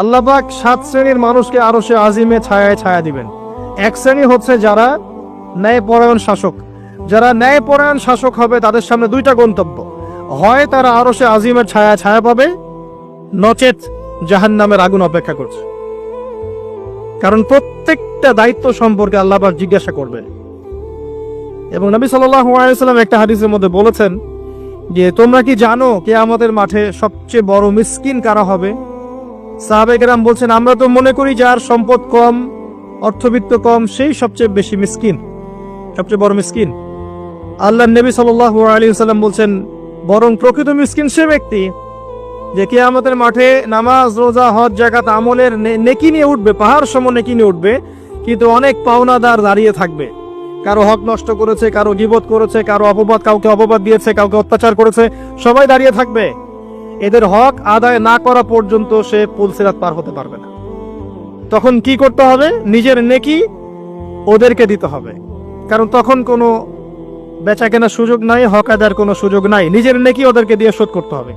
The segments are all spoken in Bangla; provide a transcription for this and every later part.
আল্লাহ পাক 7 শ্রেণীর মানুষকে আরশে আজিমে ছায়ায় ছায়া দিবেন। এক শ্রেণী হচ্ছে যারা ন্যায়পরায়ণ শাসক। যারা ন্যায়পরায়ণ শাসক হবে তাদের সামনে দুইটা গন্তব্য, হয় তারা আরশে আজিমের ছায়া ছায়া পাবে, নচেত জাহান্নামের আগুন অপেক্ষা করছে। কারণ প্রত্যেকটা দায়িত্ব সম্পর্কে আল্লাহ পাক জিজ্ঞাসা করবে। এবং নবী সাল্লাল্লাহু আলাইহি ওয়াসাল্লাম একটা হাদিসের মধ্যে বলেছেন যে তোমরা কি জানো কিয়ামতের মাঠে সবচেয়ে বড় মিসকিন কারা হবে? সাহাবায়ে কেরাম বলছেন, আমরা তো মনে করি যার সম্পদ কম, অর্থবিত্ত কম, সেই সবচেয়ে বেশি মিসকিন, সবচেয়ে বড় মিসকিন। আল্লাহর নবী সাল্লাল্লাহু আলাইহি ওয়াসাল্লাম বলছেন, বরং প্রকৃত মিসকিন সে ব্যক্তি যে কিয়ামতের মাঠে নামাজ, রোজা, হজ, যাকাত আমলের নেকি নিয়ে উঠবে, পাহাড় সম নেকি নিয়ে উঠবে, কিন্তু অনেক পাওনাদার দাঁড়িয়ে থাকবে। কারো হক নষ্ট করেছে, কারো গীবত করেছে, কারো অপবাদ, কাউকে অপবাদ দিয়েছে, কাউকে অত্যাচার করেছে, সবাই দাঁড়িয়ে থাকবে। এদের হক আদায় না করা পর্যন্ত সে পুলসিরাত পার হতে পারবে না। তখন কি করতে হবে? নিজের নেকি ওদেরকে দিতে হবে, কারণ তখন কোনো বেচা কেনার সুযোগ নাই, হক আদায়ের কোনো সুযোগ নাই। নিজের নেকি ওদেরকে দিয়ে শোধ করতে হবে।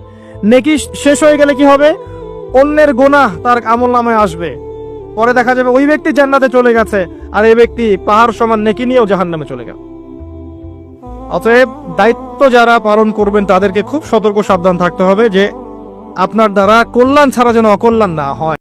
নেকি শেষ হয়ে গেলে কি হবে? অন্যের গুনাহ তার আমলনামায় আসবে, পরে দেখা যাবে ওই ব্যক্তি জান্নাতে চলে গেছে, আর এই ব্যক্তি পাহাড় সমান নেকি নিয়েও জাহান্নামে চলে গেল। অতএব দায়িত্ব যারা পালন করবেন তাদেরকে খুব সতর্ক সাবধান থাকতে হবে যে আপনার দ্বারা কল্যাণ ছাড়া যেন অকল্যাণ না হয়।